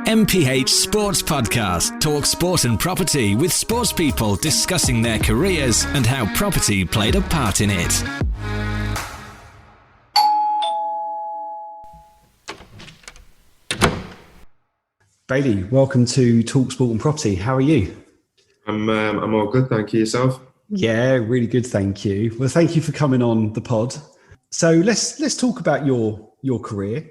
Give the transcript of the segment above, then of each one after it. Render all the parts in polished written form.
MPH Sports Podcast. Talk sport and property with sports people discussing their careers and how property played a part in it. Bailey, welcome to Talk Sport and Property. How are you? I'm all good, thank you. Yourself? Yeah, really good, thank you. Well, thank you for coming on the pod. So let's talk about your career.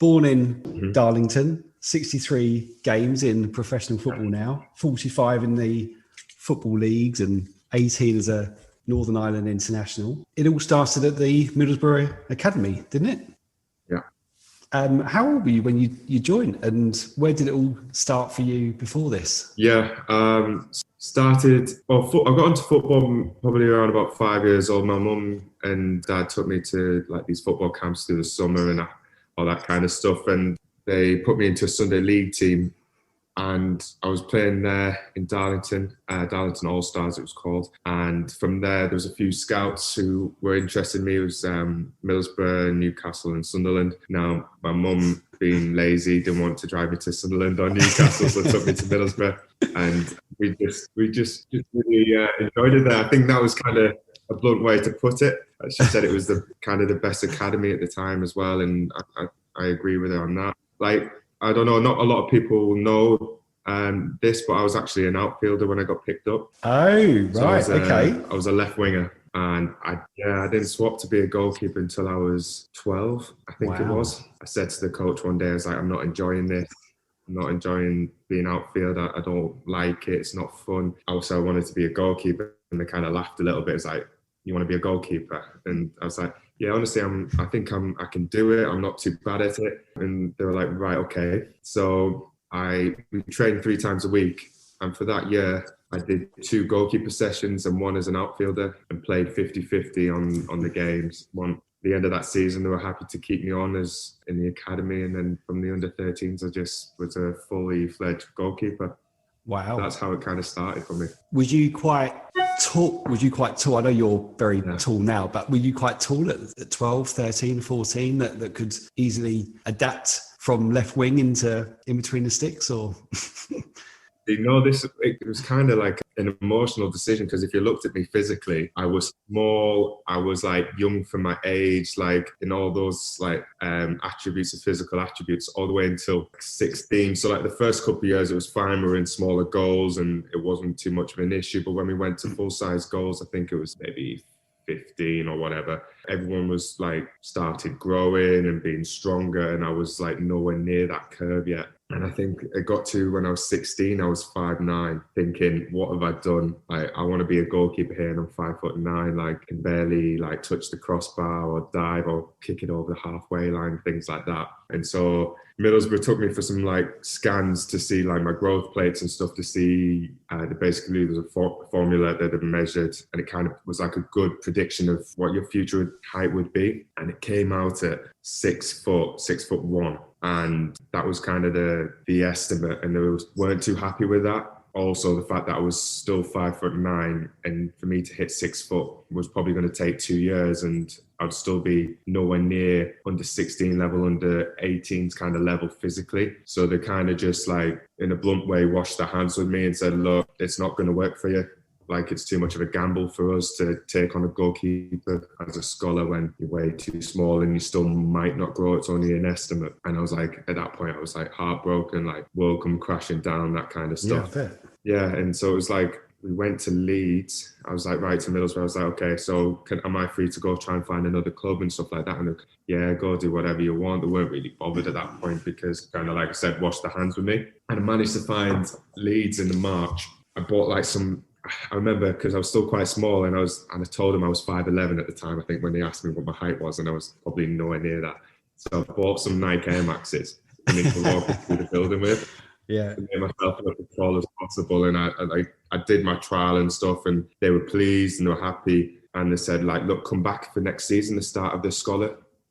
Born in Darlington, 63 games in professional football now, 45 in the football leagues and 18 as a Northern Ireland international. It all started at the Middlesbrough Academy, didn't it? Yeah. How old were you when you joined, and where did it all start for you before this? Yeah, I got into football probably around about 5 years old. My mum and dad took me to like these football camps through the summer and all that kind of stuff, and they put me into a Sunday league team, and I was playing there in Darlington All Stars it was called, and from there was a few scouts who were interested in me. It was Middlesbrough, Newcastle and Sunderland. Now my mum, being lazy, didn't want to drive me to Sunderland or Newcastle, so took me to Middlesbrough, and we just really enjoyed it there. I think that was kind of a blunt way to put it. She said it was the best academy at the time as well, and I agree with her on that. Like, I don't know, not a lot of people know this, but I was actually an outfielder when I got picked up. Oh, right, So okay. I was a left winger, and I didn't swap to be a goalkeeper until I was 12, I think it was. I said to the coach one day, I was like, I'm not enjoying this. I'm not enjoying being outfield. I don't like it. It's not fun. Also, I wanted to be a goalkeeper, and they kind of laughed a little bit. It's like, you want to be a goalkeeper? And I was like, yeah, honestly, I think I can do it. I'm not too bad at it. And they were like, right, okay. So we trained 3 times a week. And for that year, I did 2 goalkeeper sessions and 1 as an outfielder, and played 50-50 on the games. The end of that season, they were happy to keep me on as in the academy. And then from the under-13s, I just was a fully fledged goalkeeper. Wow. That's how it kind of started for me. Was you quite tall? I know you're very tall now, but were you quite tall at 12, 13, 14 that could easily adapt from left wing into in between the sticks, or? You know, it was kind of like an emotional decision, because if you looked at me physically, I was small, I was like young for my age, like in all those like attributes of physical attributes, all the way until 16. So like the first couple of years it was fine, we were in smaller goals and it wasn't too much of an issue. But when we went to full size goals, I think it was maybe 15 or whatever, everyone was like started growing and being stronger, and I was like nowhere near that curve yet. And I think it got to when I was 16, I was 5'9", thinking, what have I done? Like, I want to be a goalkeeper here, and I'm 5'9", like can barely like touch the crossbar or dive or kick it over the halfway line, things like that. And so Middlesbrough took me for some like scans to see like my growth plates and stuff, to see basically there's a formula that had measured, and it kind of was like a good prediction of what your future height would be. And it came out at 6 foot, 6'1". And that was kind of the estimate, and they weren't too happy with that. Also, the fact that I was still 5'9", and for me to hit 6 foot was probably going to take 2 years, and I'd still be nowhere near under 16 level, under 18s kind of level physically. So they kind of just like, in a blunt way, washed their hands with me and said, look, it's not going to work for you. Like, it's too much of a gamble for us to take on a goalkeeper as a scholar when you're way too small and you still might not grow. It's only an estimate. And I was like, at that point, I was like heartbroken, like world come crashing down, that kind of stuff. Yeah, I bet. Yeah, and so it was like, we went to Leeds. I was like, right to Middlesbrough. I was like, okay, so am I free to go try and find another club and stuff like that? And yeah, go do whatever you want. They weren't really bothered at that point, because kind of like I said, washed their hands with me. And I managed to find Leeds in the March. I bought like I remember, because I was still quite small, and I told them I was 5'11" at the time, I think, when they asked me what my height was, and I was probably nowhere near that. So I bought some Nike Air Maxes for me to walk through the building with. Yeah. To make myself look as tall as possible. And I did my trial and stuff, and they were pleased and they were happy. And they said, like, look, come back for next season, the start of the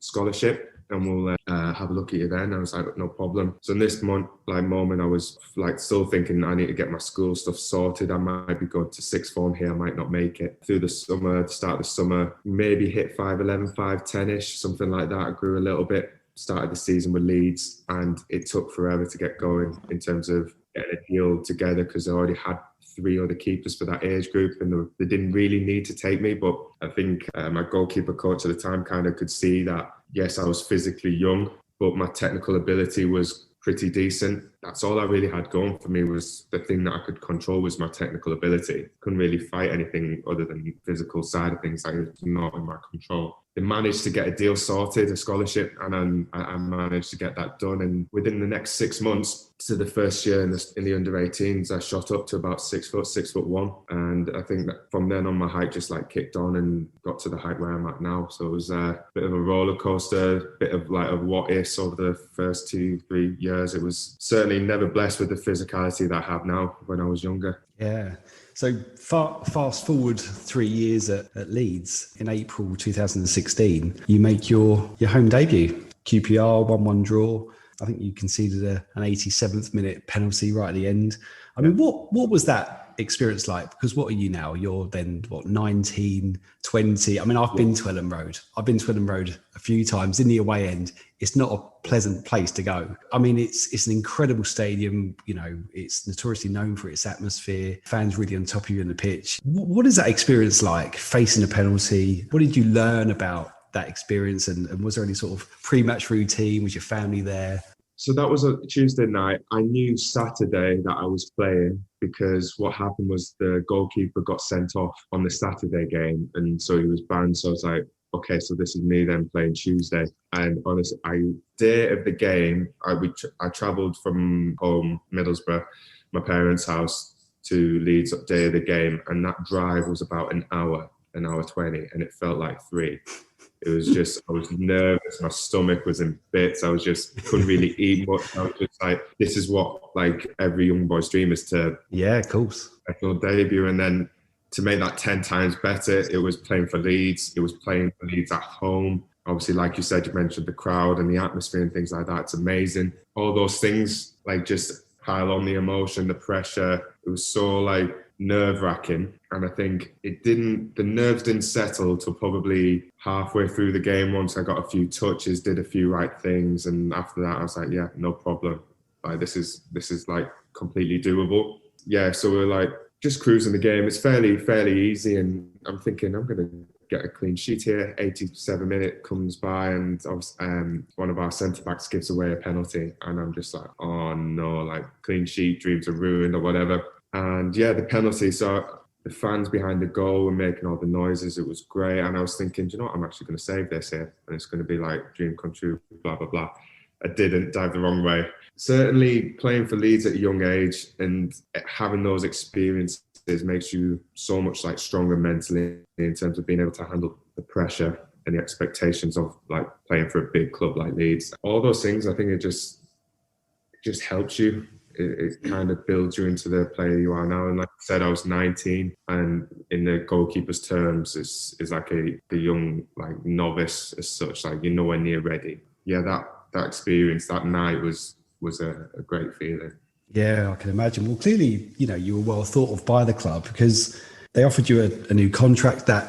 scholarship, and we'll have a look at you then. I was like, no problem. So in this moment, I was like still thinking I need to get my school stuff sorted. I might be going to sixth form here. I might not make it. Through the summer, the start of the summer, maybe hit 5'11", 5'10"-ish, something like that. I grew a little bit. started the season with Leeds, and it took forever to get going in terms of getting a deal together, because I already had 3 other keepers for that age group, and they didn't really need to take me. But I think my goalkeeper coach at the time kind of could see that, yes, I was physically young, but my technical ability was pretty decent. That's all I really had going for me. Was the thing that I could control was my technical ability. Couldn't really fight anything other than the physical side of things. That was not in my control. They managed to get a deal sorted, a scholarship, and I managed to get that done. And within the next 6 months to the first year in the under-18s, I shot up to about 6 foot, 6'1". And I think that from then on, my height just like kicked on and got to the height where I'm at now. So it was a bit of a roller coaster, bit of like a what ifs over the first 2-3 years. It was certainly never blessed with the physicality that I have now when I was younger. Yeah. So fast forward 3 years at Leeds, in April 2016, you make your home debut. QPR 1-1 draw. I think you conceded an 87th minute penalty right at the end. I mean, what was that experience like? Because what are you now? You're then, 19, 20? I mean, I've been to Ellen Road. I've been to Ellen Road a few times in the away end. It's not a pleasant place to go. I mean, it's an incredible stadium. You know, it's notoriously known for its atmosphere. Fans really on top of you on the pitch. What is that experience like, facing a penalty? What did you learn about that experience? And was there any sort of pre-match routine? Was your family there? So that was a Tuesday night. I knew Saturday that I was playing, because what happened was the goalkeeper got sent off on the Saturday game, and so he was banned. So I was like, okay, so this is me then playing Tuesday. And honestly, day of the game, I travelled from home, Middlesbrough, my parents' house, to Leeds day of the game, and that drive was about an hour 20, and it felt like 3. It was just, I was nervous. My stomach was in bits. I was just, couldn't really eat much. I was just like, this is what like every young boy's dream is to. Yeah, of course. Professional debut. And then to make that 10 times better, it was playing for Leeds. It was playing for Leeds at home. Obviously, like you said, you mentioned the crowd and the atmosphere and things like that. It's amazing. All those things like just pile on the emotion, the pressure. It was so like nerve-wracking, and I think the nerves didn't settle till probably halfway through the game. Once I got a few touches, did a few right things, and after that I was like, yeah, no problem, like this is like completely doable. Yeah, so we're like just cruising the game. It's fairly easy, and I'm thinking I'm gonna get a clean sheet here. 87 minute comes by, and one of our centre backs gives away a penalty, and I'm just like, oh no, like clean sheet, dreams are ruined or whatever. And yeah, the penalty. So the fans behind the goal were making all the noises. It was great. And I was thinking, do you know what? I'm actually going to save this here. And it's going to be like dream come true, blah, blah, blah. I didn't, dive the wrong way. Certainly playing for Leeds at a young age and having those experiences makes you so much like stronger mentally in terms of being able to handle the pressure and the expectations of like playing for a big club like Leeds. All those things, I think it just helps you. It kind of builds you into the player you are now. And like I said, I was 19, and in the goalkeeper's terms, is like the young like novice as such. Like you're nowhere near ready. Yeah, that experience that night was a great feeling. Yeah, I can imagine. Well, clearly, you were well thought of by the club, because they offered you a new contract that,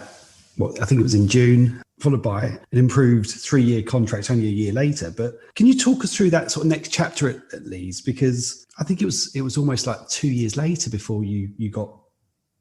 I think it was in June, followed by an improved 3-year contract only a year later. But can you talk us through that sort of next chapter at Leeds? Because I think it was almost like 2 years later before you got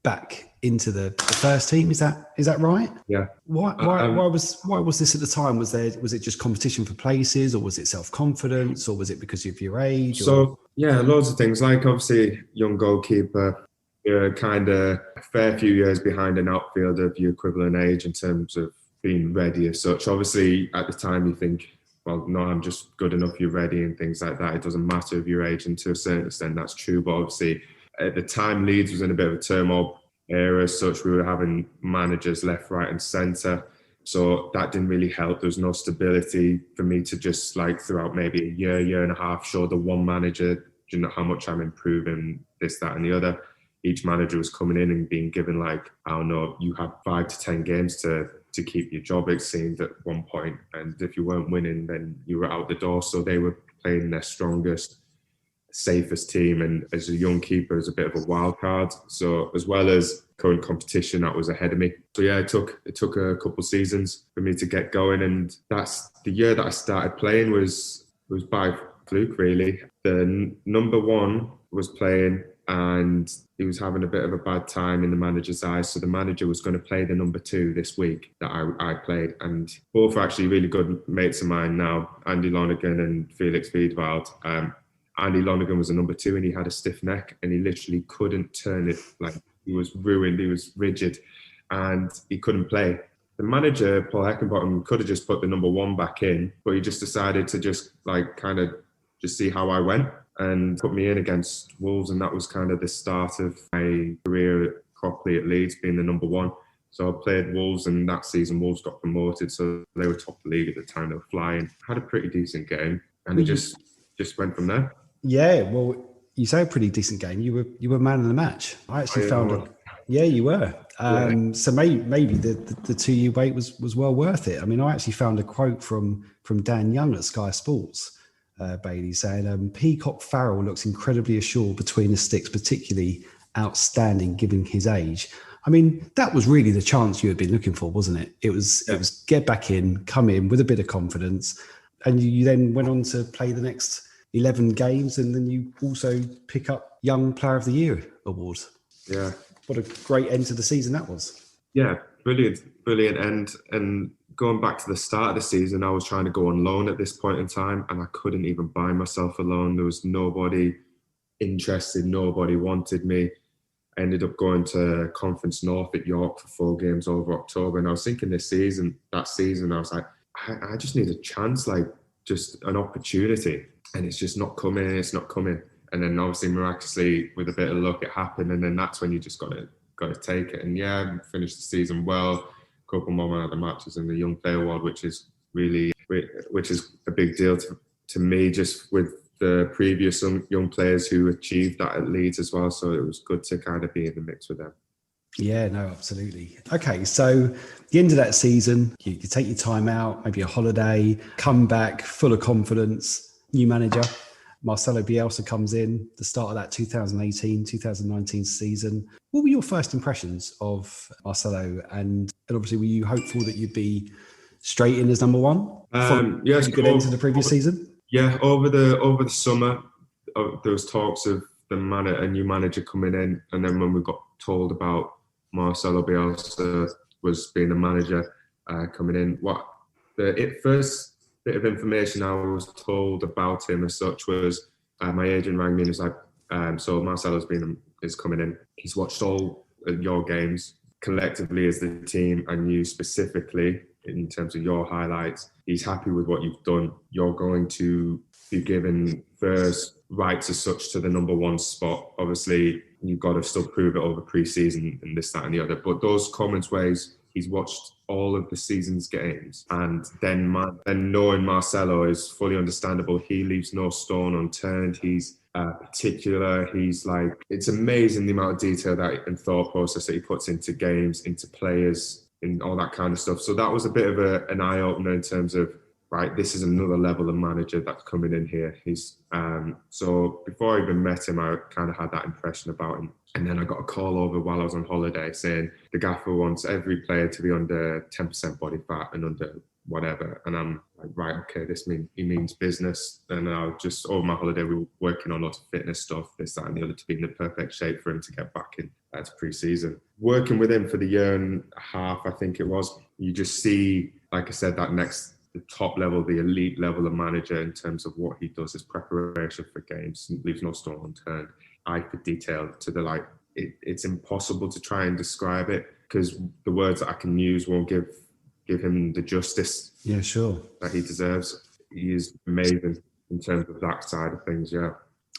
back into the first team. Is that right? Yeah. Why was this at the time? Was it just competition for places, or was it self-confidence, or was it because of your age? So yeah, loads of things. Like obviously young goalkeeper, you're kind of a fair few years behind an outfielder of your equivalent age in terms of being ready as such. Obviously at the time you think, well, no, I'm just good enough, you're ready and things like that. It doesn't matter of your age, and to a certain extent that's true. But obviously at the time Leeds was in a bit of a turmoil era as such. We were having managers left, right and centre. So that didn't really help. There was no stability for me to just like throughout maybe a year and a half show the one manager, do you know how much I'm improving, this, that and the other. Each manager was coming in and being given like, I don't know, you have 5 to 10 games to keep your job, it seemed at one point. And if you weren't winning, then you were out the door. So they were playing their strongest safest team, and as a young keeper, as a bit of a wild card. So as well as current competition, that was ahead of me. So yeah, it took a couple seasons for me to get going, and that's the year that I started playing was by fluke really. The number one was playing, and he was having a bit of a bad time in the manager's eyes. So the manager was going to play the number two this week that I played. And both are actually really good mates of mine now, Andy Lonergan and Felix Fedvilled. Andy Lonergan was a number two, and he had a stiff neck, and he literally couldn't turn it. Like, he was ruined, he was rigid, and he couldn't play. The manager, Paul Heckenbottom, could have just put the number one back in, but he just decided to just just see how I went and put me in against Wolves. And that was kind of the start of my career properly at Leeds, being the number one. So I played Wolves, and that season Wolves got promoted, so they were top of the league at the time. They were flying. Had a pretty decent game, and it just went from there. Yeah, well, you say a pretty decent game. You were man of the match. I actually found it. Yeah, you were. So maybe the 2 year wait was well worth it. I mean, I actually found a quote from Dan Young at Sky Sports, Bailey, saying Peacock-Farrell looks incredibly assured between the sticks, particularly outstanding given his age. I mean, that was really the chance you had been looking for, wasn't it? It was get back in, come in with a bit of confidence, and you then went on to play the next 11 games, and then you also pick up Young Player of the Year award. Yeah. What a great end to the season that was. Yeah, brilliant end. And going back to the start of the season, I was trying to go on loan at this point in time, and I couldn't even buy myself a loan. There was nobody interested, nobody wanted me. I ended up going to Conference North at York for 4 games over October, and I was thinking that season, I was like, I just need a chance, like just an opportunity. And it's just not coming. And then obviously miraculously, with a bit of luck, it happened. And then that's when you just got to take it. And yeah, finished the season well. A couple more man of the matches in the Young Player Award, which is a big deal to me, just with the previous young players who achieved that at Leeds as well. So it was good to kind of be in the mix with them. Yeah, no, absolutely. Okay, so the end of that season, you take your time out, maybe a holiday, come back full of confidence, new manager. Marcelo Bielsa comes in, the start of that 2018-2019 season. What were your first impressions of Marcelo? And obviously, were you hopeful that you'd be straight in as number one? Yes, a good end to the previous season? Yeah, over the summer, there was talks of a new manager coming in. And then when we got told about Marcelo Bielsa was being the manager coming in, first bit of information I was told about him as such was my agent rang me and was like, so Marcelo's is coming in. He's watched all your games collectively as the team and you specifically in terms of your highlights. He's happy with what you've done. You're going to be given first rights as such to the number one spot. Obviously, you've got to still prove it over pre-season and this, that and the other. But those comments where he's watched all of the season's games, and then knowing Marcelo is fully understandable. He leaves no stone unturned. He's particular. He's like, it's amazing the amount of detail and thought process that he puts into games, into players, and all that kind of stuff. So that was a bit of an eye opener in terms of, right, this is another level of manager that's coming in here. He's so before I even met him, I kind of had that impression about him. And then I got a call over while I was on holiday saying the gaffer wants every player to be under 10% body fat and under whatever. And I'm like, right, okay, he means business. And I just, over my holiday, we were working on lots of fitness stuff, this, that and the other, to be in the perfect shape for him to get back in to pre-season. Working with him for the year and a half, I think it was, you just see, like I said, the top level, the elite level of manager in terms of what he does, his preparation for games, leaves no stone unturned. Eye for detail to the it's impossible to try and describe it because the words that I can use won't give him the justice that he deserves. He is amazing in terms of that side of things, yeah.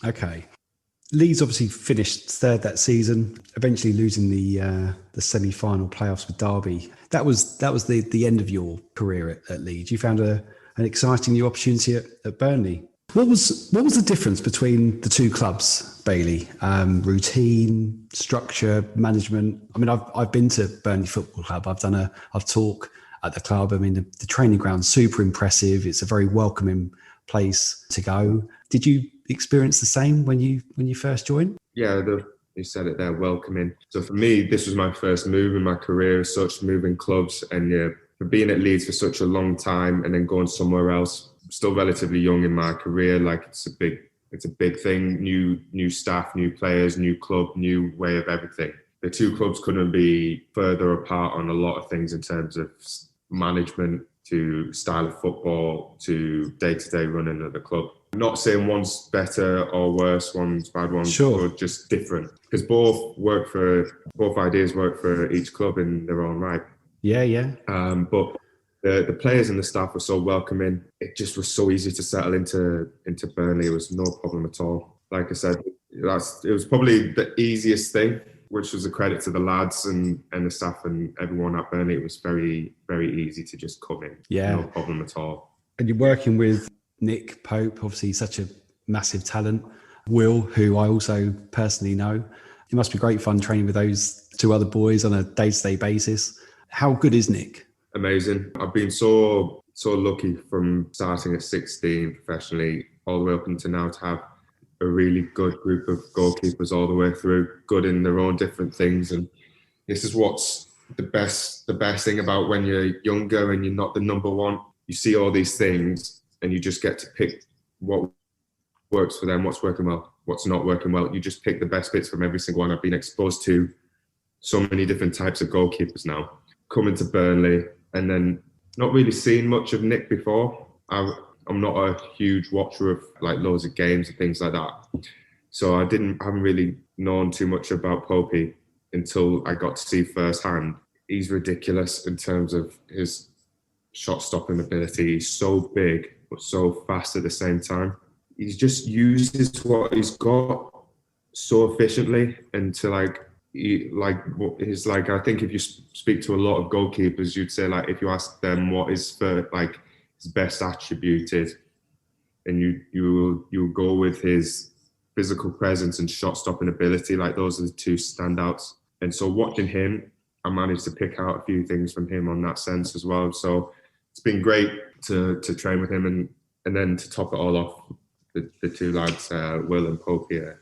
Okay. Leeds obviously finished third that season, eventually losing the semi-final playoffs with Derby. That was the end of your career at Leeds. You found an exciting new opportunity at Burnley. What was the difference between the two clubs, Bailey? Routine, structure, management. I mean, I've been to Burnley Football Club. I've talked at the club. I mean, the training ground's super impressive. It's a very welcoming place to go. Did you experience the same when you first joined? Yeah, you said it there, welcoming. So for me, this was my first move in my career as such, moving clubs, and for being at Leeds for such a long time and then going somewhere else, still relatively young in my career, like it's a big thing. New staff, new players, new club, new way of everything. The two clubs couldn't be further apart on a lot of things in terms of management, to style of football, to day-to-day running of the club. I'm not saying one's better or worse, one's bad, one's sure, good, just different. Because both ideas work for each club in their own right. Yeah. But the players and the staff were so welcoming. It just was so easy to settle into Burnley. It was no problem at all. Like I said, it was probably the easiest thing, which was a credit to the lads and the staff and everyone at Burnley. It was very, very easy to just come in. Yeah. No problem at all. And you're working with Nick Pope, obviously such a massive talent. Will, who I also personally know. It must be great fun training with those two other boys on a day-to-day basis. How good is Nick? Amazing. I've been so lucky from starting at 16 professionally all the way up until now to have a really good group of goalkeepers all the way through, good in their own different things. And this is what's the best thing about when you're younger and you're not the number one. You see all these things and you just get to pick what works for them, what's working well, what's not working well. You just pick the best bits from every single one. I've been exposed to so many different types of goalkeepers now. Coming to Burnley and then not really seen much of Nick before. I'm not a huge watcher of like loads of games and things like that. So I haven't really known too much about Popey until I got to see firsthand. He's ridiculous in terms of his shot stopping ability. He's so big, but so fast at the same time. He just uses what he's got so efficiently and to I think if you speak to a lot of goalkeepers, you'd say like if you ask them what is his best attributed, and you will go with his physical presence and shot stopping ability. Like those are the two standouts. And so watching him, I managed to pick out a few things from him on that sense as well. So it's been great to train with him and then to top it all off, the two lads, Will and Popey, are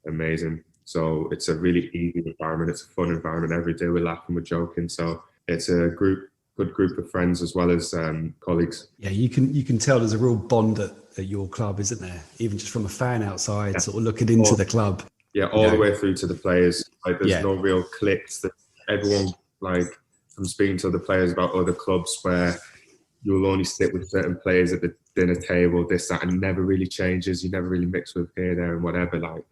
amazing. So it's a really easy environment. It's a fun environment. Every day we're laughing, we're joking. So it's a good group of friends as well as colleagues. Yeah, you can tell there's a real bond at your club, isn't there? Even just from a fan outside, sort of looking into the club. Yeah, all the way through to the players. Like there's no real cliques. That everyone, like from speaking to the players about other clubs where you'll only sit with certain players at the dinner table, this, that, and never really changes. You never really mix with here, there, and whatever. Like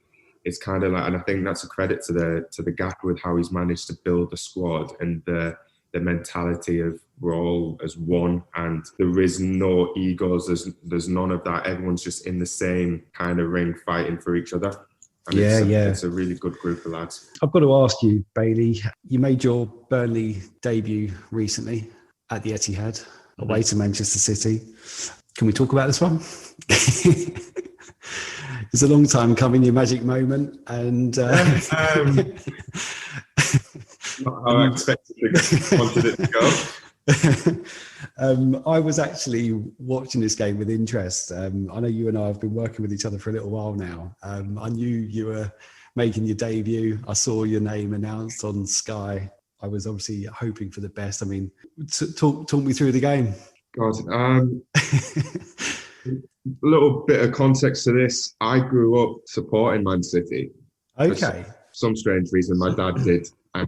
it's kind of like, and I think that's a credit to the gaffer with how he's managed to build the squad and the mentality of we're all as one, and there is no egos. There's none of that. Everyone's just in the same kind of ring, fighting for each other. And it's a really good group of lads. I've got to ask you, Bailey. You made your Burnley debut recently at the Etihad, away to Manchester City. Can we talk about this one? It's a long time coming, your magic moment, and not how I wanted it to go. I was actually watching this game with interest. I know you and I have been working with each other for a little while now. I knew you were making your debut. I saw your name announced on Sky. I was obviously hoping for the best. I mean, talk me through the game. God, a little bit of context to this. I grew up supporting Man City. Okay. For some strange reason, my dad did, and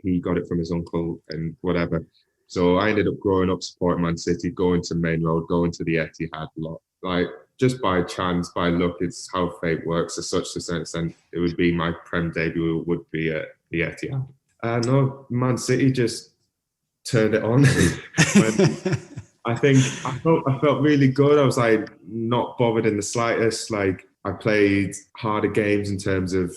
he got it from his uncle and whatever. So I ended up growing up supporting Man City, going to Main Road, going to the Etihad a lot. Like just by chance, by luck, it's how fate works. As such, to some extent, it would be my Prem debut would be at the Etihad. No, Man City just turned it on. I felt really good. I was like not bothered in the slightest. Like I played harder games in terms of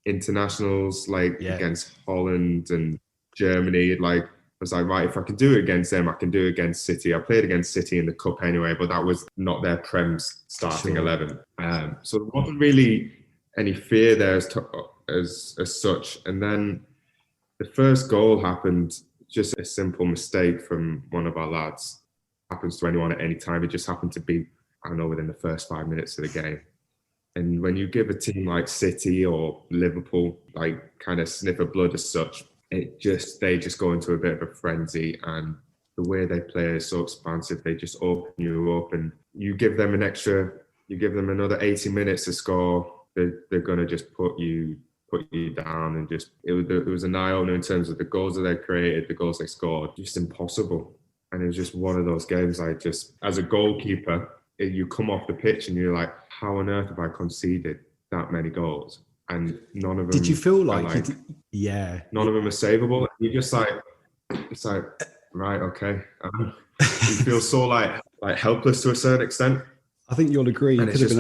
internationals, against Holland and Germany. Like I was like, right, if I can do it against them, I can do it against City. I played against City in the cup anyway, but that was not their Prem's starting 11. So there wasn't really any fear there as such. And then the first goal happened, just a simple mistake from one of our lads. Happens to anyone at any time. It just happened to be, I don't know, within the first 5 minutes of the game. And when you give a team like City or Liverpool, like kind of sniff of blood as such, they just go into a bit of a frenzy, and the way they play is so expansive. They just open you up, and you give them another 80 minutes to score. They're gonna just put you down, and it was an eye opener in terms of the goals that they created, the goals they scored, just impossible. And it was just one of those games. As a goalkeeper, you come off the pitch and you're like, how on earth have I conceded that many goals? And none of them. Did you feel like yeah, none of them are savable? You're just like, it's like, right, okay. You feel so like helpless to a certain extent. I think you'll agree. And it's just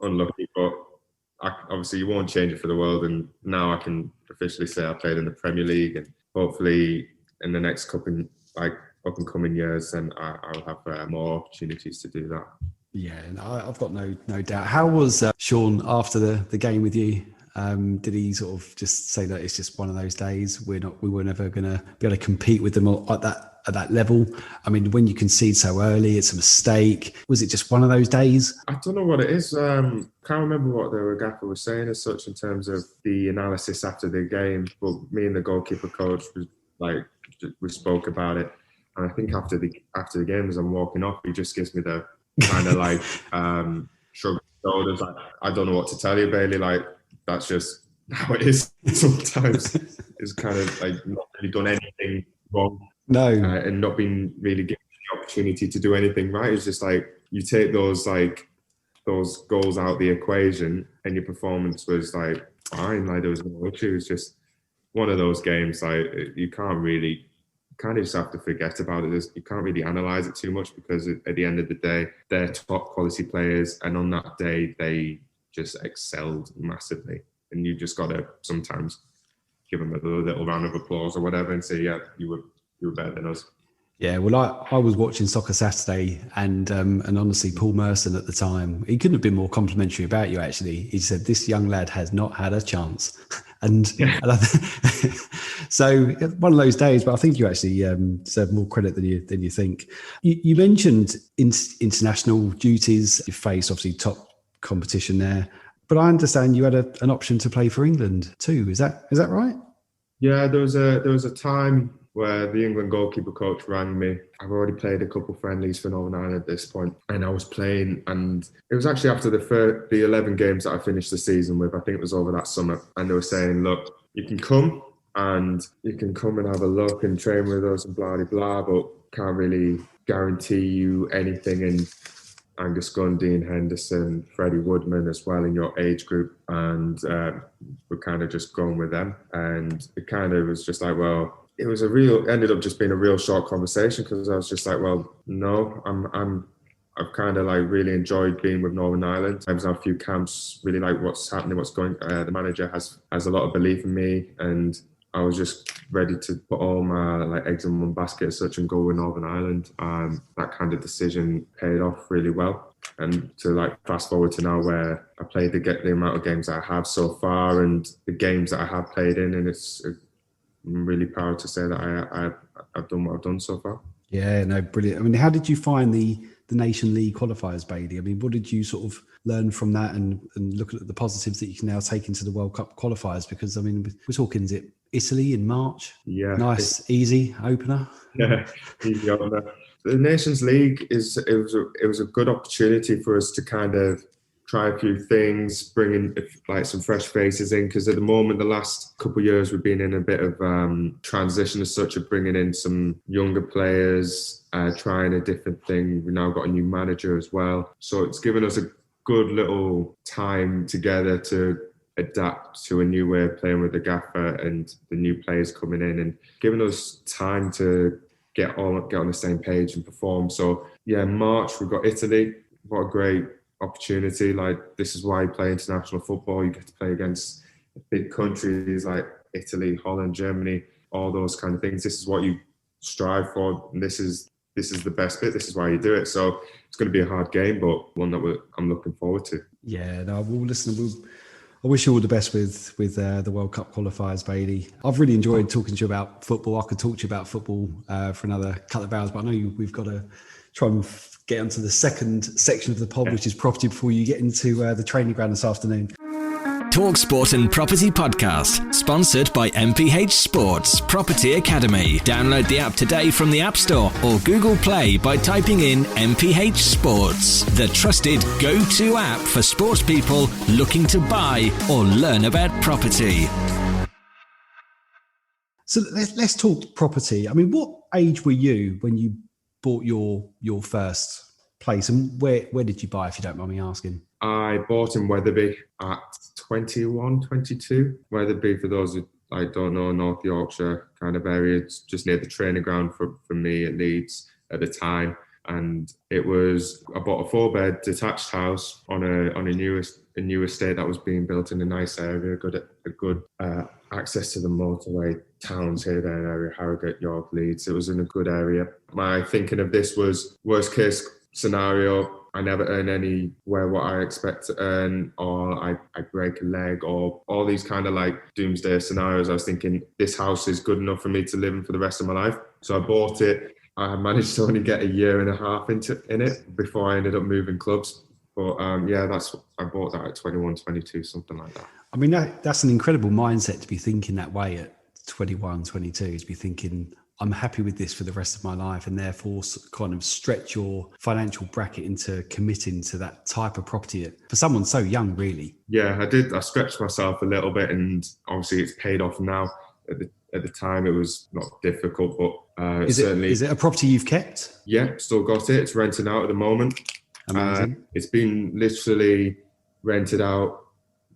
unlucky, but obviously you won't change it for the world. And now I can officially say I played in the Premier League, and hopefully in the next couple up and coming years, then I'll have more opportunities to do that. Yeah, I've got no doubt. How was Sean after the game with you? Did he sort of just say that it's just one of those days? We were never going to be able to compete with them at that level. I mean, when you concede so early, it's a mistake. Was it just one of those days? I don't know what it is. Can't remember what the gaffer was saying as such in terms of the analysis after the game. But me and the goalkeeper coach we spoke about it. And I think after the game, as I'm walking off, he just gives me the kind of shrug of the shoulders. I don't know what to tell you, Bailey. That's just how it is sometimes. It's kind of not really done anything wrong. No. And not being really given the opportunity to do anything right. It's just you take those goals out of the equation, and your performance was fine. There was no issue. It's just one of those games. You kind of just have to forget about it. You can't really analyse it too much, because at the end of the day, they're top quality players, and on that day they just excelled massively. And you just got to sometimes give them a little round of applause or whatever and say, yeah, you were better than us. Yeah, well, I was watching Soccer Saturday, and honestly, Paul Merson at the time, he couldn't have been more complimentary about you. Actually, he said, "This young lad has not had a chance," and so one of those days. But I think you actually deserve more credit than you think. You mentioned international duties. You face obviously top competition there, but I understand you had an option to play for England too. Is that right? Yeah, there was a time where the England goalkeeper coach rang me. I've already played a couple friendlies for Northern Ireland at this point, and I was playing, and it was actually after the 11 games that I finished the season with. I think it was over that summer, and they were saying, look, you can come and have a look and train with us and blah, blah, blah, but can't really guarantee you anything. And Angus Gundy and Henderson, Freddie Woodman as well in your age group, and we're kind of just going with them. And it kind of was just it was ended up just being a real short conversation, because I was just well, no, I've kind of really enjoyed being with Northern Ireland. I've had a few camps, really like what's happening, what's going. The manager has a lot of belief in me, and I was just ready to put all my eggs in one basket as such and go with Northern Ireland. That kind of decision paid off really well. And to fast forward to now, where I played the amount of games that I have so far, and the games that I have played in, and I'm really proud to say that I've done what I've done so far. Yeah, no, brilliant. I mean, how did you find the Nation League qualifiers, Bailey? I mean, what did you sort of learn from that, and look at the positives that you can now take into the World Cup qualifiers? Because, I mean, we're talking, is it Italy in March? Yeah. Nice, easy opener. Yeah, easy opener. The Nations League it was a good opportunity for us to kind of try a few things, bring in some fresh faces in, because at the moment, the last couple of years, we've been in a bit of transition as such, of bringing in some younger players, trying a different thing. We've now got a new manager as well. So it's given us a good little time together to adapt to a new way of playing with the gaffer and the new players coming in, and giving us time to get on the same page and perform. So yeah, March, we've got Italy. What a great opportunity. This is why you play international football. You get to play against big countries like Italy, Holland, Germany, all those kind of things. This is what you strive for, and this is the best bit. This is why you do it. So it's going to be a hard game, but one that I'm looking forward to. Yeah, no, we'll listen. I wish you all the best with the World Cup qualifiers, Bailey. I've really enjoyed talking to you about football. I could talk to you about football for another couple of hours, but I know we've got to try and get onto the second section of the pod, which is property, before you get into the training ground this afternoon. Talk Sport and Property Podcast, sponsored by MPH Sports Property Academy. Download the app today from the App Store or Google Play by typing in MPH Sports, the trusted go-to app for sports people looking to buy or learn about property. So let's talk property. I mean, what age were you when you bought your first place, and where did you buy, if you don't mind me asking? I bought in Wetherby at 21, 22. Wetherby, for those who don't know, North Yorkshire kind of area. It's just near the training ground for me at Leeds at the time. And I bought a 4-bed detached house on a new estate that was being built in a nice area, good access to the motorway, towns here, there, area, Harrogate, York, Leeds. It was in a good area. My thinking of this was worst case scenario, I never earn anywhere what I expect to earn, or I break a leg, or all these kind of like doomsday scenarios. I was thinking this house is good enough for me to live in for the rest of my life. So I bought it. I managed to only get a year and a half in it before I ended up moving clubs. But I bought that at 21, 22, something like that. I mean, that's an incredible mindset to be thinking that way at 21, 22, to be thinking, I'm happy with this for the rest of my life, and therefore kind of stretch your financial bracket into committing to that type of property for someone so young, really. Yeah, I did. I stretched myself a little bit, and obviously it's paid off now. At the time, it was not difficult, but is it a property you've kept? Yeah, still got it. It's renting out at the moment. Amazing. It's been literally rented out.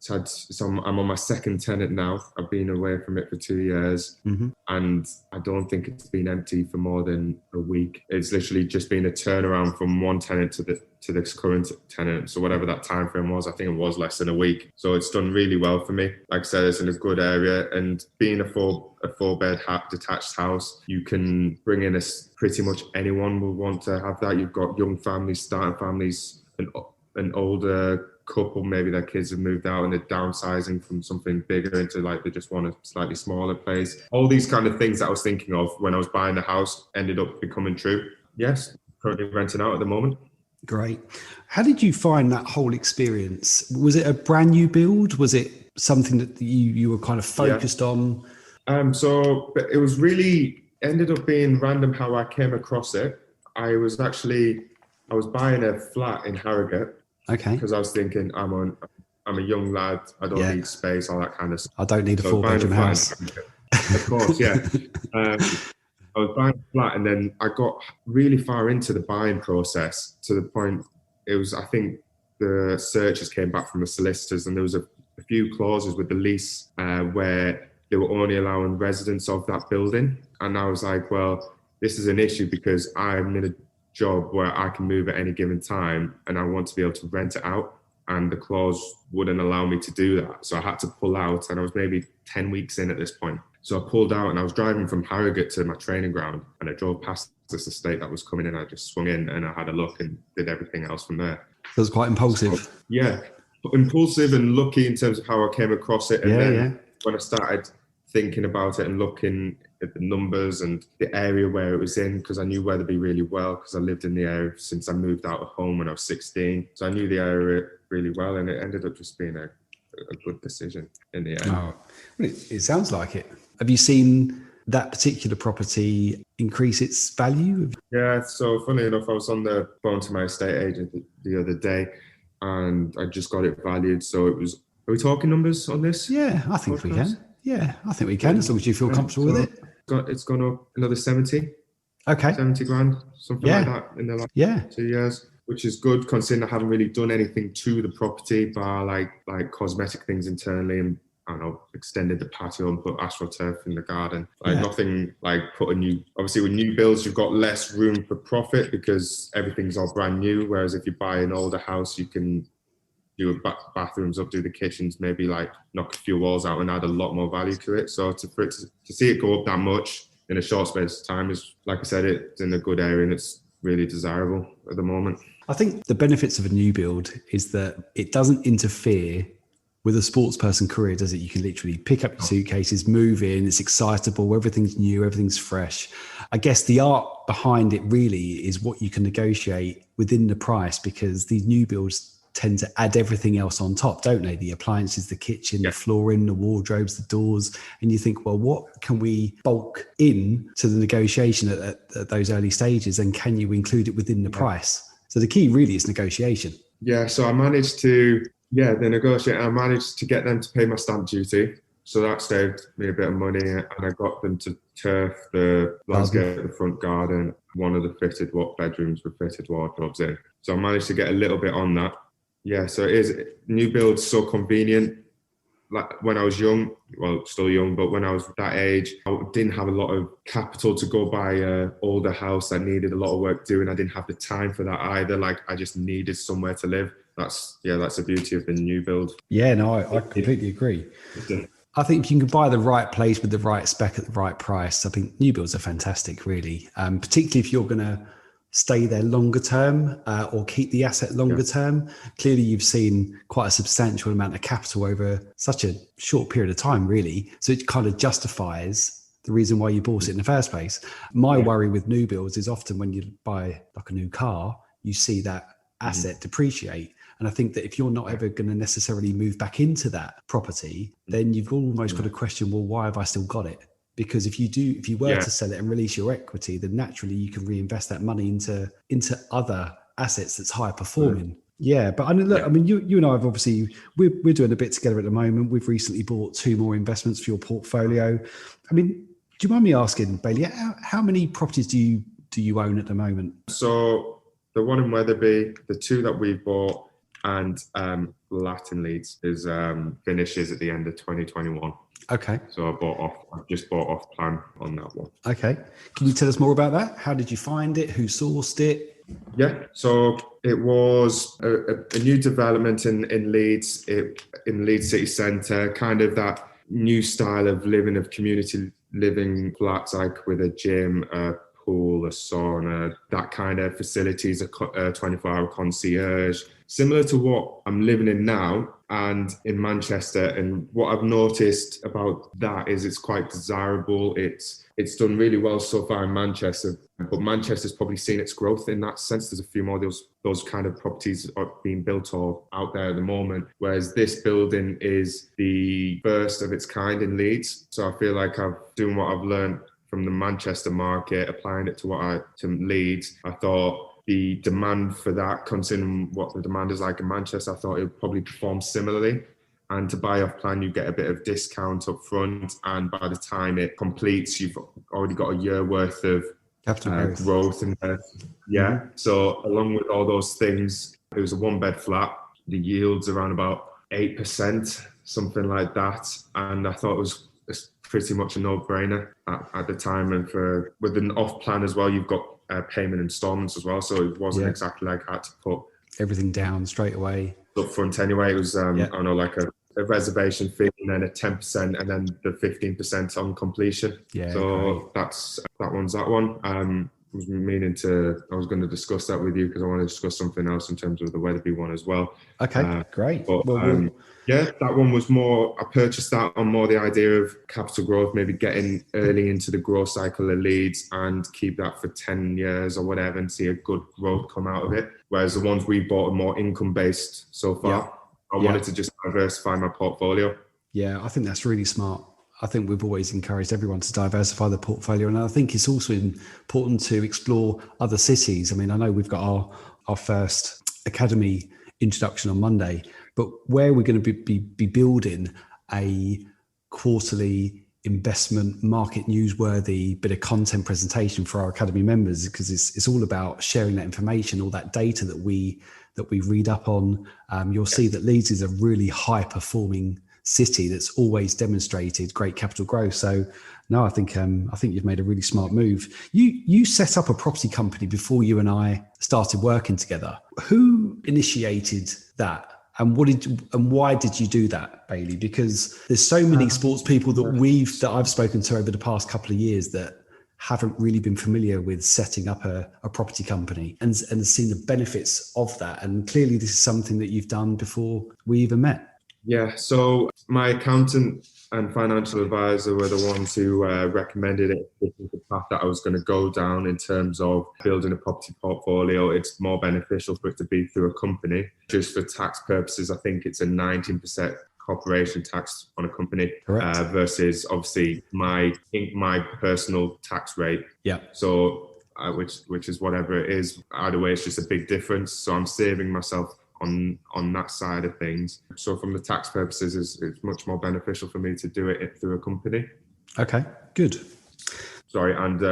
I'm on my second tenant now. I've been away from it for 2 years, and I don't think it's been empty for more than a week. It's literally just been a turnaround from one tenant to this current tenant. So whatever that time frame was, I think it was less than a week. So it's done really well for me. Like I said, it's in a good area, and being a four-bed detached house, you can bring in pretty much anyone will want to have that. You've got young families, starting families, an older couple, maybe their kids have moved out and they're downsizing from something bigger into they just want a slightly smaller place. All these kind of things that I was thinking of when I was buying the house ended up becoming true. Yes, currently renting out at the moment. Great. How did you find that whole experience? Was it a brand new build? Was it something that you were kind of focused on? So it was really ended up being random how I came across it. I was buying a flat in Harrogate. Okay. Because I was thinking, I'm a young lad. I don't need space, all that kind of stuff. I don't need a 4-bedroom house. Of course, yeah. I was buying a flat, and then I got really far into the buying process to the point I think the searches came back from the solicitors, and there was a few clauses with the lease where they were only allowing residents of that building. And I was like, well, this is an issue because I'm in a job where I can move at any given time, and I want to be able to rent it out, and the clause wouldn't allow me to do that. So I had to pull out, and I was maybe 10 weeks in at this point. So I pulled out, and I was driving from Harrogate to my training ground, and I drove past this estate that was coming in. I just swung in and I had a look and did everything else from there. It was quite impulsive. So, yeah, impulsive and lucky in terms of how I came across it. And when I started thinking about it and looking at the numbers and the area where it was in, because I knew Wetherby really well, because I lived in the area since I moved out of home when I was 16. So I knew the area really well, and it ended up just being a good decision in the end. Oh, it sounds like it. Have you seen that particular property increase its value? Yeah, so funny enough, I was on the phone to my estate agent the other day, and I just got it valued. So it was, are we talking numbers on this? Yeah, I think we can. Yeah, I think we can, as long as you feel comfortable with it. It's gone up another 70. Okay. 70 grand, something like that in the last 2 years, which is good considering I haven't really done anything to the property bar like cosmetic things internally, and I don't know, extended the patio and put AstroTurf in the garden. Nothing like obviously with new builds, you've got less room for profit because everything's all brand new. Whereas if you buy an older house, you can do bathrooms up, do the kitchens, maybe knock a few walls out and add a lot more value to it. So to see it go up that much in a short space of time is, like I said, it's in a good area and it's really desirable at the moment. I think the benefits of a new build is that it doesn't interfere with a sports person career, does it? You can literally pick up your suitcases, move in, it's excitable, everything's new, everything's fresh. I guess the art behind it really is what you can negotiate within the price, because these new builds tend to add everything else on top, don't they? The appliances, the kitchen, the flooring, the wardrobes, the doors. And you think, well, what can we bulk in to the negotiation at those early stages? And can you include it within the price? So the key really is negotiation. Yeah, so I managed to, I managed to get them to pay my stamp duty. So that saved me a bit of money, and I got them to turf the landscape of the front garden. One of the bedrooms with fitted wardrobes in. So I managed to get a little bit on that. Yeah, so it is new builds so convenient. Like when I was young, well, still young, but when I was that age, I didn't have a lot of capital to go buy an older house that needed a lot of work doing. I didn't have the time for that either. Like I just needed somewhere to live. That's the beauty of the new build. Yeah, no, I completely agree. I think you can buy the right place with the right spec at the right price. I think new builds are fantastic, really, particularly if you're going to stay there longer term or keep the asset longer term. Clearly, you've seen quite a substantial amount of capital over such a short period of time, really. So it kind of justifies the reason why you bought it in the first place. My worry with new builds is often when you buy like a new car, you see that asset depreciate. And I think that if you're not ever going to necessarily move back into that property, then you've almost got to question, well, why have I still got it? Because if you were to sell it and release your equity, then naturally you can reinvest that money into other assets that's higher performing. Yeah, but I mean, you and I have obviously, we're doing a bit together at the moment. We've recently bought 2 more investments for your portfolio. I mean, do you mind me asking, Bailey, how many properties do you own at the moment? So the one in Wetherby, the 2 that we've bought, and Latin Leeds finishes at the end of 2021. Okay. So I just bought off plan on that one. Okay. Can you tell us more about that? How did you find it? Who sourced it? Yeah. So it was a new development in Leeds, in Leeds city centre, kind of that new style of living, of community living flats, like with a gym, a pool, a sauna, that kind of facilities, a 24-hour concierge, similar to what I'm living in now and in Manchester. And what I've noticed about that is it's quite desirable. It's done really well so far in Manchester, but Manchester's probably seen its growth in that sense. There's a few more of those kind of properties are being built or out there at the moment, whereas this building is the first of its kind in Leeds. So I feel like I'm doing what I've learned from the Manchester market, applying it to Leeds. I thought the demand for that, considering what the demand is like in Manchester, I thought it would probably perform similarly. And to buy off plan, you get a bit of discount up front. And by the time it completes, you've already got a year worth of growth in there. Yeah. Mm-hmm. So along with all those things, it was a 1-bed flat. The yield's around about 8%, something like that. And I thought it was pretty much a no-brainer at the time. And with an off plan as well, you've got payment installments as well. So it wasn't exactly like I had to put everything down straight away up front anyway. It was, I don't know, like a reservation fee and then a 10% and then the 15% on completion. Yeah. So that one's that one. I was going to discuss that with you because I want to discuss something else in terms of the Wetherby one as well. Okay, great. But, that one was more, I purchased that on more the idea of capital growth, maybe getting early into the growth cycle of Leeds and keep that for 10 years or whatever and see a good growth come out of it. Whereas the ones we bought are more income-based so far. Yeah. I wanted to just diversify my portfolio. Yeah, I think that's really smart. I think we've always encouraged everyone to diversify their portfolio. And I think it's also important to explore other cities. I mean, I know we've got our first academy introduction on Monday, but where we're going to be building a quarterly investment market newsworthy bit of content presentation for our academy members, because it's all about sharing that information, all that data that we read up on. You'll see that Leeds is a really high performing city that's always demonstrated great capital growth. So no, I think you've made a really smart move. You set up a property company before you and I started working together. Who initiated that? And why did you do that, Bailey? Because there's so many sports people that I've spoken to over the past couple of years that haven't really been familiar with setting up a property company and seen the benefits of that. And clearly this is something that you've done before we even met. Yeah, so my accountant and financial advisor were the ones who recommended it. This was the path that I was going to go down in terms of building a property portfolio. It's more beneficial for it to be through a company. Just for tax purposes, I think it's a 19% corporation tax on a company versus obviously my personal tax rate. Yeah. So which is whatever it is. Either way, it's just a big difference. So I'm saving myself on that side of things. So from the tax purposes, it's much more beneficial for me to do it through a company. Okay, good. Sorry, and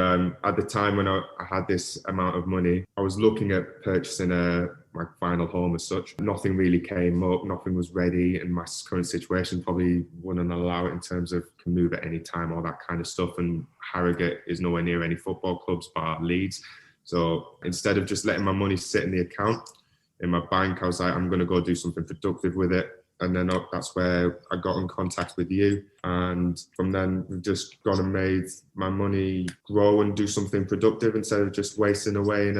at the time when I had this amount of money, I was looking at purchasing my final home as such. Nothing really came up, nothing was ready, and my current situation probably wouldn't allow it in terms of can move at any time, all that kind of stuff. And Harrogate is nowhere near any football clubs bar Leeds. So instead of just letting my money sit in the account, in my bank, I was like, I'm going to go do something productive with it. And then that's where I got in contact with you. And from then, we've just gone and made my money grow and do something productive instead of just wasting away in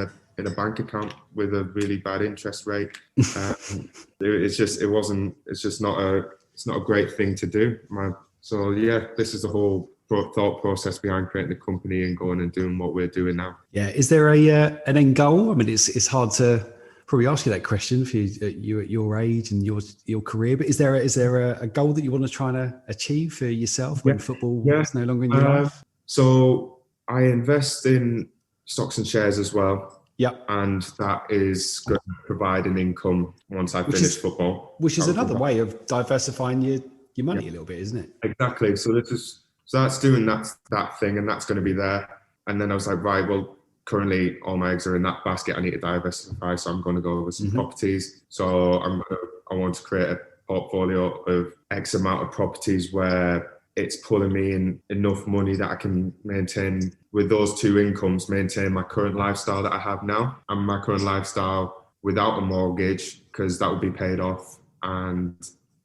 a bank account with a really bad interest rate. It's just not a great thing to do. So yeah, this is the whole thought process behind creating the company and going and doing what we're doing now. Yeah. Is there an end goal? I mean, it's hard to probably ask you that question for you at your age and your career, but is there a goal that you want to try to achieve for yourself when football is no longer in your life? So I invest in stocks and shares as well. Yep. And that is going to provide an income once I finish football. Which is another way of diversifying your money a little bit, isn't it? Exactly. So that's doing that thing, and that's going to be there. And then I was like, right, well, currently all my eggs are in that basket. I need to diversify, so I'm going to go over some properties. So I want to create a portfolio of X amount of properties where it's pulling me in enough money that I can maintain with those two incomes, maintain my current lifestyle that I have now and my current lifestyle without a mortgage, because that would be paid off and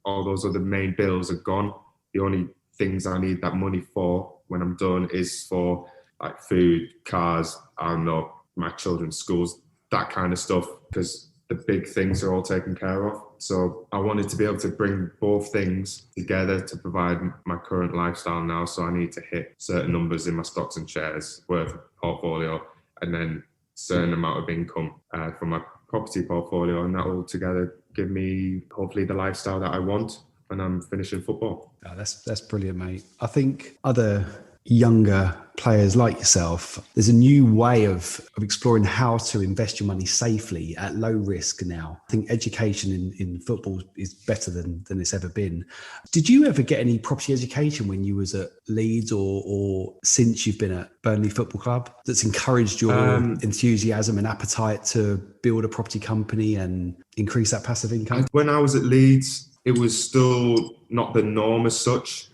all those other main bills are gone. The only things I need that money for when I'm done is for like food, cars, I don't know, my children's schools, that kind of stuff, because the big things are all taken care of. So I wanted to be able to bring both things together to provide my current lifestyle now. So I need to hit certain numbers in my stocks and shares worth portfolio, and then certain amount of income from my property portfolio, and that will together give me hopefully the lifestyle that I want when I'm finishing football. Oh, that's brilliant, mate. I think other younger players like yourself, there's a new way of exploring how to invest your money safely at low risk now. I think education in football is better than it's ever been. Did you ever get any property education when you was at Leeds or since you've been at Burnley Football Club that's encouraged your enthusiasm and appetite to build a property company and increase that passive income? When I was at Leeds, it was still not the norm as such.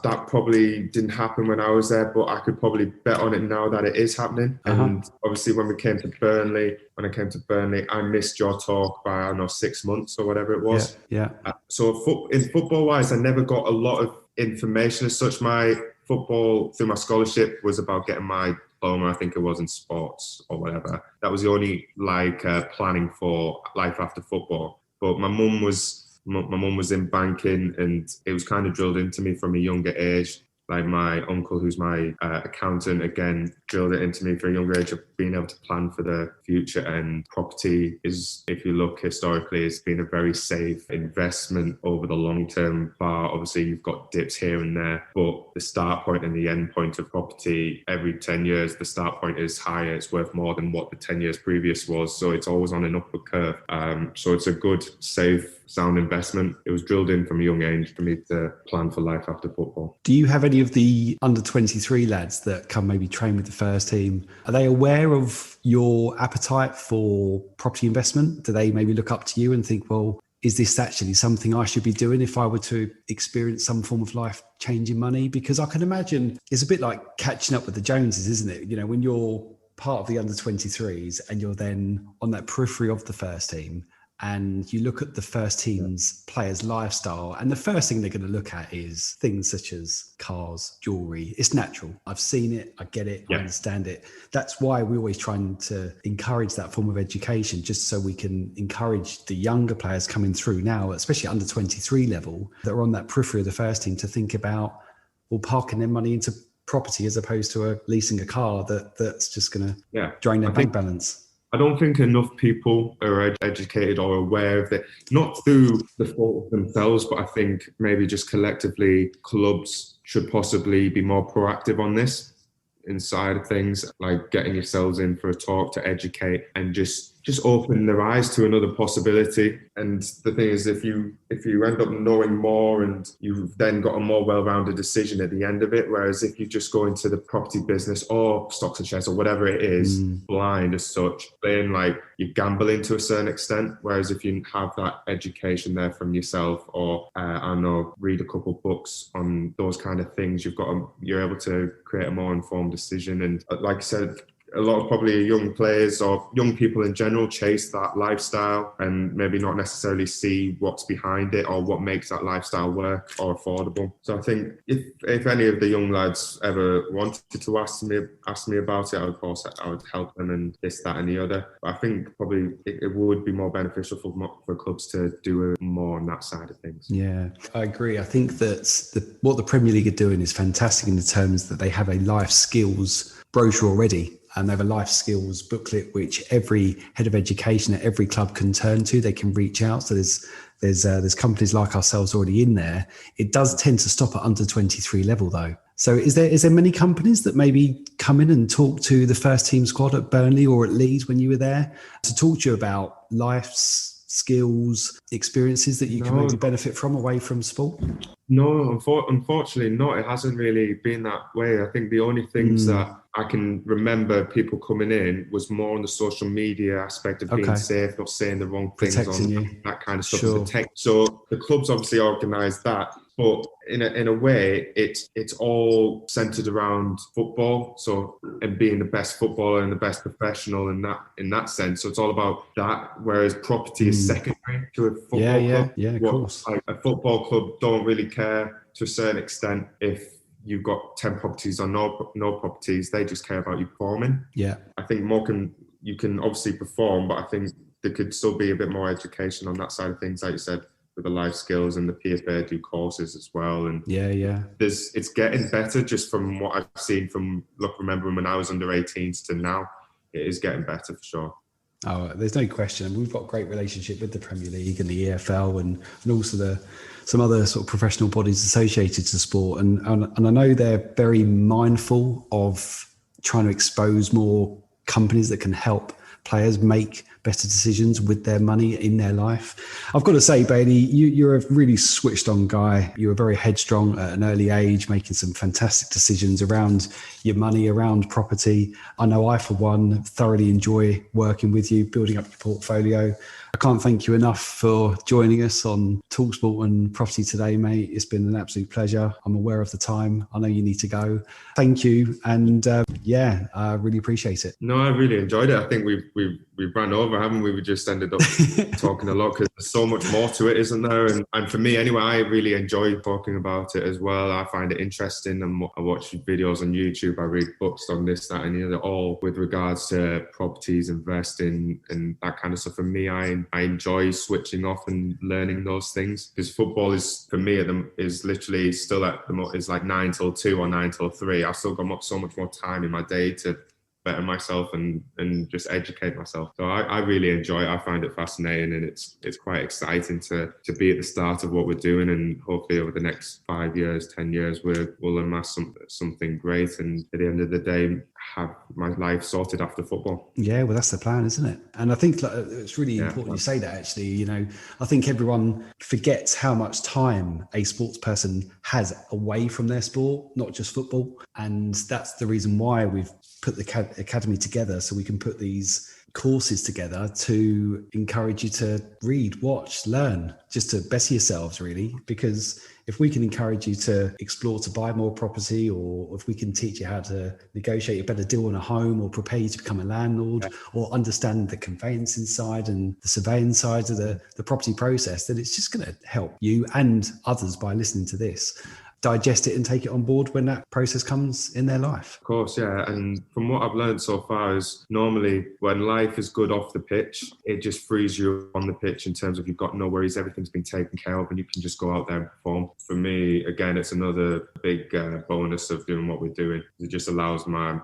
That probably didn't happen when I was there, but I could probably bet on it now that it is happening. And obviously when I came to Burnley, I missed your talk by, I don't know, 6 months or whatever it was. Yeah. So in football wise, I never got a lot of information as such. My football through my scholarship was about getting my diploma, I think it was in sports or whatever. That was the only planning for life after football. But my mum was in banking, and it was kind of drilled into me from a younger age. Like my uncle, who's my accountant, again, drilled it into me for a younger age of being able to plan for the future. And property is, if you look historically, it's been a very safe investment over the long term. Bar, obviously, you've got dips here and there, but the start point and the end point of property, every 10 years, the start point is higher. It's worth more than what the 10 years previous was. So it's always on an upward curve. So it's a good, safe, sound investment. It was drilled in from a young age for me to plan for life after football. Do you have any of the under 23 lads that come maybe train with the first team? Are they aware of your appetite for property investment? Do they maybe look up to you and think, well, is this actually something I should be doing if I were to experience some form of life-changing money? Because I can imagine it's a bit like catching up with the Joneses, isn't it? You know, when you're part of the under 23s and you're then on that periphery of the first team, and you look at the first team's players' lifestyle, and the first thing they're going to look at is things such as cars, jewelry. It's natural. I've seen it. I get it. I understand it. That's why we're always trying to encourage that form of education, just so we can encourage the younger players coming through now, especially under 23 level, that are on that periphery of the first team, to think about, well, parking their money into property as opposed to leasing a car that's just going to drain their bank balance. I don't think enough people are educated or aware of it, not through the fault of themselves, but I think maybe just collectively clubs should possibly be more proactive on this inside of things, like getting yourselves in for a talk to educate and just open their eyes to another possibility. And the thing is, if you end up knowing more, and you've then got a more well-rounded decision at the end of it, whereas if you just go into the property business or stocks and shares or whatever it is, blind as such, then like you're gambling to a certain extent. Whereas if you have that education there from yourself, or I don't know, read a couple books on those kind of things, you're able to create a more informed decision. And like I said, a lot of probably young players or young people in general chase that lifestyle and maybe not necessarily see what's behind it or what makes that lifestyle work or affordable. So I think if any of the young lads ever wanted to ask me about it, I would help them and this, that and the other. But I think probably it would be more beneficial for clubs to do more on that side of things. Yeah, I agree. I think that what the Premier League are doing is fantastic in the terms that they have a life skills brochure already. And they have a life skills booklet, which every head of education at every club can turn to. They can reach out. So there's companies like ourselves already in there. It does tend to stop at under 23 level though. So is there many companies that maybe come in and talk to the first team squad at Burnley or at Leeds when you were there, to talk to you about life's skills, experiences that you can maybe benefit from away from sport? No, unfortunately not. It hasn't really been that way. I think the only things that I can remember people coming in was more on the social media aspect of being safe, not saying the wrong things, protecting on you. That kind of stuff. Sure. So the clubs obviously organised that, but in a way, it's all centred around football. So, and being the best footballer and the best professional in that sense. So it's all about that. Whereas property is secondary to a football club. Yeah, of course. Like a football club don't really care to a certain extent if you've got 10 properties or no properties. They just care about you performing. Yeah. I think you can obviously perform, but I think there could still be a bit more education on that side of things, like you said, with the life skills, and the PFA do courses as well. And it's getting better just from what I've seen from remembering when I was under 18s to now. It is getting better for sure. Oh, there's no question. We've got a great relationship with the Premier League and the EFL and also some other sort of professional bodies associated to sport. And I know they're very mindful of trying to expose more companies that can help players make better decisions with their money in their life. I've got to say, Bailey, you're a really switched on guy. You were very headstrong at an early age, making some fantastic decisions around your money, around property. I know I, for one, thoroughly enjoy working with you, building up your portfolio. I can't thank you enough for joining us on TalkSport and Property today, mate. It's been an absolute pleasure. I'm aware of the time. I know you need to go. Thank you. And I really appreciate it. No, I really enjoyed it. I think we've ran over, haven't we? We just ended up talking a lot because there's so much more to it, isn't there? And for me, anyway, I really enjoy talking about it as well. I find it interesting, and I watch videos on YouTube. I read books on this, that, and the other, all with regards to properties, investing, and that kind of stuff. For me, I enjoy switching off and learning those things, because football is, for me, is literally still is like 9 till 2 or 9 till 3. I've still got so much more time in my day to better myself and just educate myself. So I really enjoy it. I find it fascinating, and it's quite exciting to be at the start of what we're doing, and hopefully over the next 5 years, 10 years, we'll amass something great, and at the end of the day have my life sorted after football. Yeah, well, that's the plan, isn't it? And I think it's really important you say that, actually. You know, I think everyone forgets how much time a sports person has away from their sport, not just football. And that's the reason why we've put the academy together, so we can put these courses together to encourage you to read, watch, learn, just to better yourselves, really. Because if we can encourage you to explore to buy more property, or if we can teach you how to negotiate a better deal on a home, or prepare you to become a landlord, or understand the conveyancing side and the surveying side of the property process, then it's just going to help you and others by listening to this digest it and take it on board when that process comes in their life. Of course, yeah. And from what I've learned so far is normally when life is good off the pitch, it just frees you on the pitch in terms of you've got no worries, everything's been taken care of and you can just go out there and perform. For me, again, it's another big bonus of doing what we're doing. It just allows my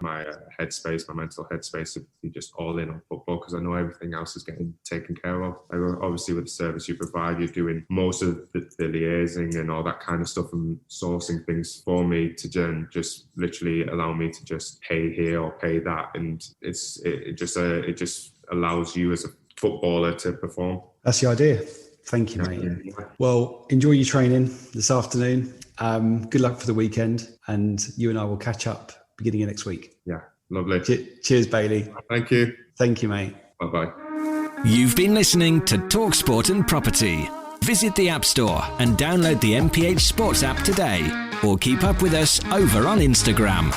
headspace, my mental headspace to be just all in on football because I know everything else is getting taken care of. Obviously with the service you provide, you're doing most of the liaising and all that kind of stuff and sourcing things for me to then just literally allow me to just pay here or pay that, and it just allows you as a footballer to perform. That's the idea. Thank you, mate. Yeah. Well, enjoy your training this afternoon. Good luck for the weekend, and you and I will catch up beginning of next week. Yeah, lovely. Cheers, Bailey. Thank you. Thank you, mate. Bye-bye. You've been listening to Talk Sport and Property. Visit the App Store and download the MPH Sports app today, or keep up with us over on Instagram.